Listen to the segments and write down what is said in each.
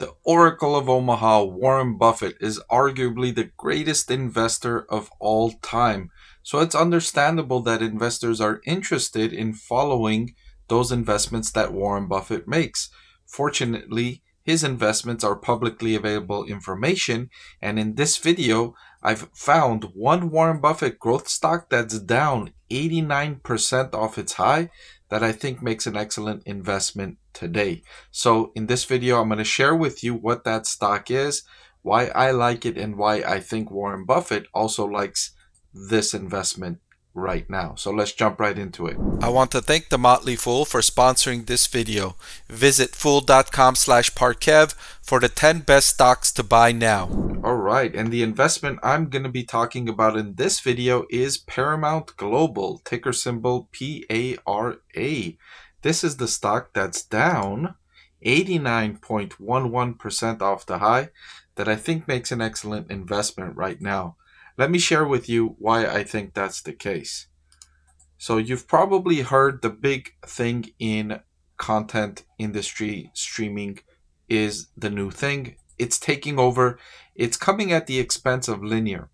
The Oracle of Omaha, Warren Buffett, is arguably the greatest investor of all time. So it's understandable that investors are interested in following those investments that Warren Buffett makes. Fortunately, his investments are publicly available information, and in this video, I've found one Warren Buffett growth stock that's down 89% off its high that I think makes an excellent investment today. So in this video, I'm going to share with you what that stock is, why I like it, and why I think Warren Buffett also likes this investment right now. So let's jump right into it. I want to thank the Motley Fool for sponsoring this video. Visit fool.com/Parkev for the 10 best stocks to buy now. Alright, and the investment I'm going to be talking about in this video is Paramount Global, ticker symbol PARA. This is the stock that's down 89.11% off the high that I think makes an excellent investment right now. Let me share with you why I think that's the case. So you've probably heard the big thing in content industry, streaming is the new thing. It's taking over. It's coming at the expense of linear.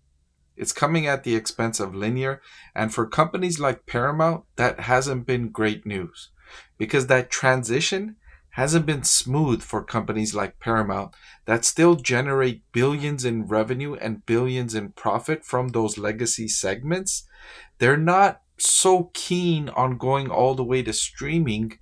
It's coming at the expense of linear. And for companies like Paramount, that hasn't been great news because that transition hasn't been smooth for companies like Paramount that still generate billions in revenue and billions in profit from those legacy segments. They're not so keen on going all the way to streaming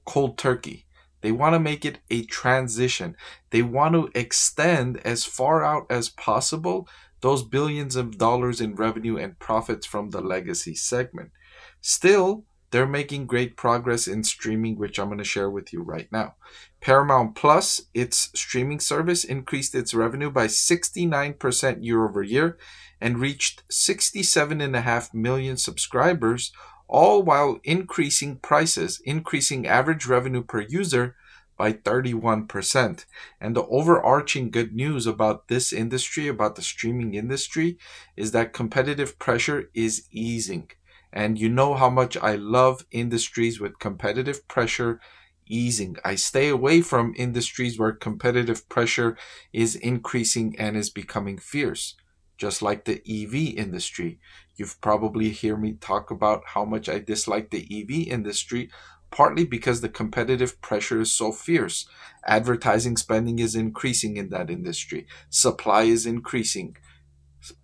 cold turkey. They want to make it a transition. They want to extend as far out as possible those billions of dollars in revenue and profits from the legacy segment. Still, they're making great progress in streaming, which I'm going to share with you right now. Paramount Plus, its streaming service, increased its revenue by 69% year over year and reached 67.5 million subscribers, all while increasing prices, increasing average revenue per user by 31%. And the overarching good news about this industry, about the streaming industry, is that competitive pressure is easing. And you know how much I love industries with competitive pressure easing. I stay away from industries where competitive pressure is increasing and is becoming fierce. Just like the EV industry. You've probably heard me talk about how much I dislike the EV industry, partly because the competitive pressure is so fierce. Advertising spending is increasing in that industry. Supply is increasing.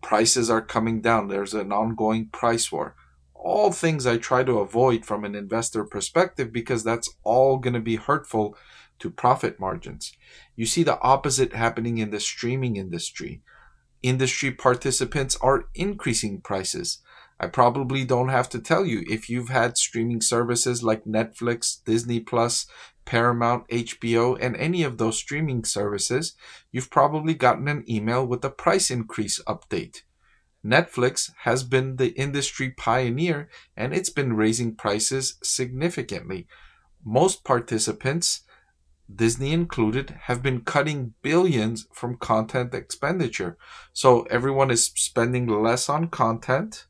Prices are coming down. There's an ongoing price war. All things I try to avoid from an investor perspective because that's all going to be hurtful to profit margins. You see the opposite happening in the streaming industry. Industry participants are increasing prices. I probably don't have to tell you, if you've had streaming services like Netflix, Disney Plus, Paramount, HBO, and any of those streaming services, you've probably gotten an email with a price increase update. Netflix has been the industry pioneer and it's been raising prices significantly. Most participants, Disney included, have been cutting billions from content expenditure. So everyone is spending less on content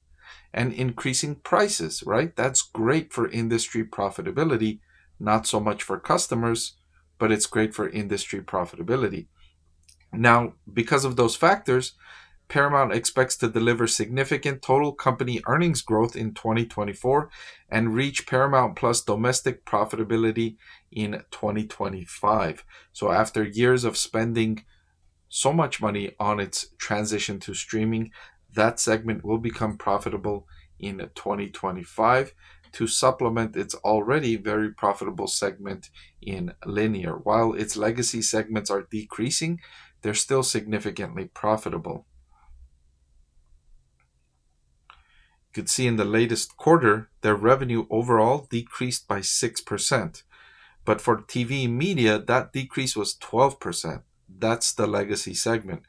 and increasing prices, right? That's great for industry profitability, not so much for customers, but it's great for industry profitability. Now, because of those factors, Paramount expects to deliver significant total company earnings growth in 2024 and reach Paramount Plus domestic profitability in 2025. So after years of spending so much money on its transition to streaming, that segment will become profitable in 2025 to supplement its already very profitable segment in linear. While its legacy segments are decreasing, they're still significantly profitable. You could see in the latest quarter, their revenue overall decreased by 6%. But for TV media, that decrease was 12%. That's the legacy segment.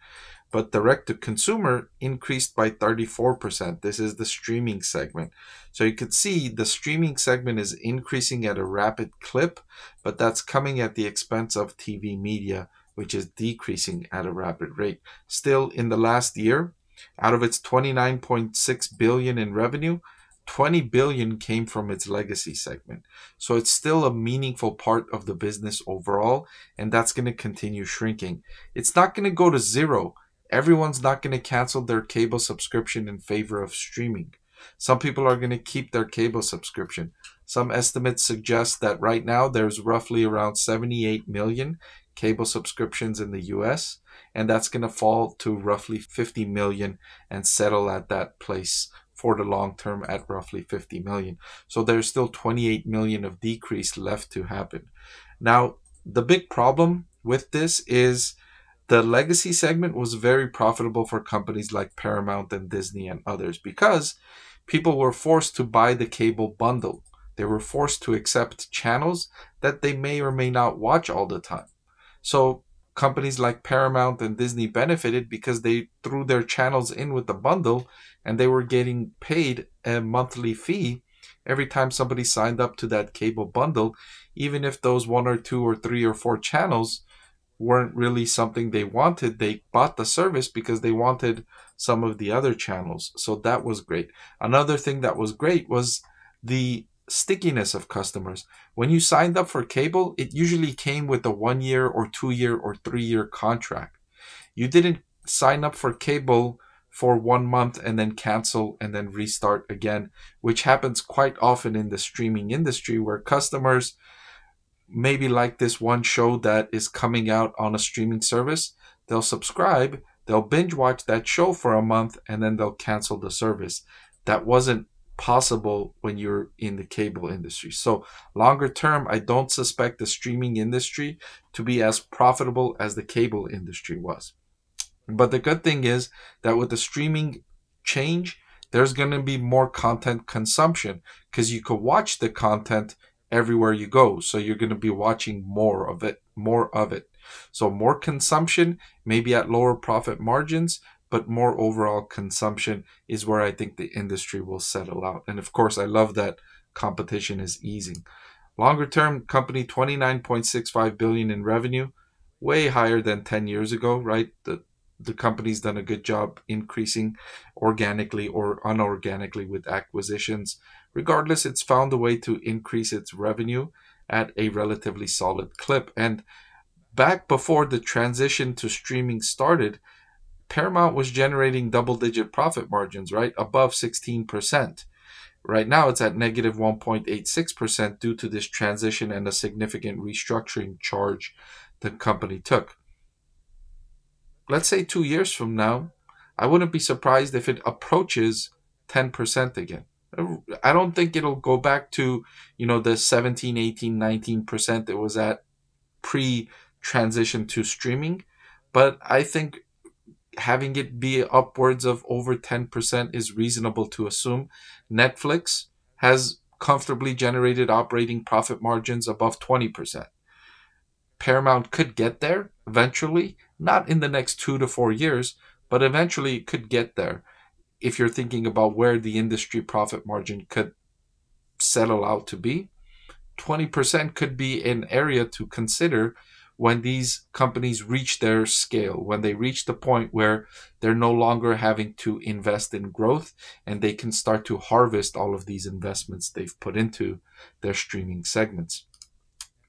But direct-to-consumer increased by 34%. This is the streaming segment. So you could see the streaming segment is increasing at a rapid clip, but that's coming at the expense of TV media, which is decreasing at a rapid rate. Still, in the last year, out of its $29.6 billion in revenue, 20 billion came from its legacy segment. So it's still a meaningful part of the business overall, and that's going to continue shrinking. It's not going to go to zero. Everyone's not going to cancel their cable subscription in favor of streaming. Some people are going to keep their cable subscription. Some estimates suggest that right now there's roughly around 78 million cable subscriptions in the US, and that's going to fall to roughly 50 million and settle at that place for the long term at roughly 50 million. So there's still 28 million of decrease left to happen. Now, the big problem with this is the legacy segment was very profitable for companies like Paramount and Disney and others because people were forced to buy the cable bundle. They were forced to accept channels that they may or may not watch all the time. So companies like Paramount and Disney benefited because they threw their channels in with the bundle and they were getting paid a monthly fee every time somebody signed up to that cable bundle, even if those 1 or 2 or 3 or 4 channels weren't really something they wanted. They bought the service because they wanted some of the other channels. So that was great. Another thing that was great was the stickiness of customers. When you signed up for cable, it usually came with a 1-year or 2-year or 3-year contract. You didn't sign up for cable for 1 month and then cancel and then restart again, which happens quite often in the streaming industry where customers maybe like this one show that is coming out on a streaming service. They'll subscribe, they'll binge watch that show for a month, and then they'll cancel the service. That wasn't possible when you're in the cable industry. So longer term, I don't suspect the streaming industry to be as profitable as the cable industry was. But the good thing is that with the streaming change, there's going to be more content consumption because you could watch the content everywhere you go. So you're going to be watching more of it. So more consumption, maybe at lower profit margins, but more overall consumption is where I think the industry will settle out. And of course, I love that competition is easing. Longer term, company 29.65 billion in revenue, way higher than 10 years ago, right? The company's done a good job increasing organically or unorganically with acquisitions. Regardless, it's found a way to increase its revenue at a relatively solid clip. And back before the transition to streaming started, Paramount was generating double-digit profit margins, right? Above 16%. Right now, it's at negative 1.86% due to this transition and a significant restructuring charge the company took. Let's say 2 years from now, I wouldn't be surprised if it approaches 10% again. I don't think it'll go back to, the 17, 18, 19% it was at pre-transition to streaming. But I think having it be upwards of over 10% is reasonable to assume. Netflix has comfortably generated operating profit margins above 20%. Paramount could get there eventually, not in the next 2 to 4 years, but eventually it could get there if you're thinking about where the industry profit margin could settle out to be. 20% could be an area to consider when these companies reach their scale, when they reach the point where they're no longer having to invest in growth and they can start to harvest all of these investments they've put into their streaming segments.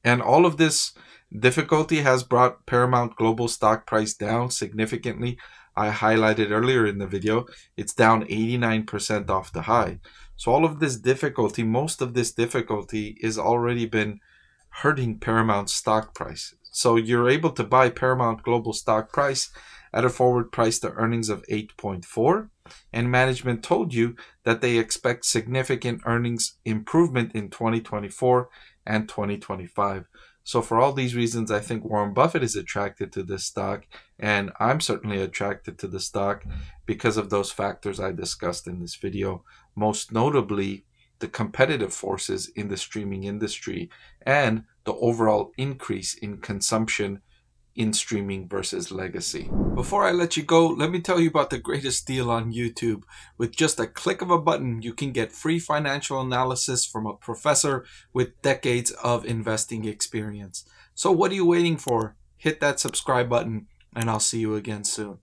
And all of this difficulty has brought Paramount Global stock price down significantly. I highlighted earlier in the video, it's down 89% off the high. So all of this difficulty, most of this difficulty is already been hurting Paramount stock price. So you're able to buy Paramount Global stock price at a forward price to earnings of 8.4. And management told you that they expect significant earnings improvement in 2024 and 2025. So for all these reasons, I think Warren Buffett is attracted to this stock, and I'm certainly attracted to the stock because of those factors I discussed in this video, most notably the competitive forces in the streaming industry and the overall increase in consumption in streaming versus legacy. Before I let you go, let me tell you about the greatest deal on YouTube. With just a click of a button, you can get free financial analysis from a professor with decades of investing experience. So what are you waiting for? Hit that subscribe button, and I'll see you again soon.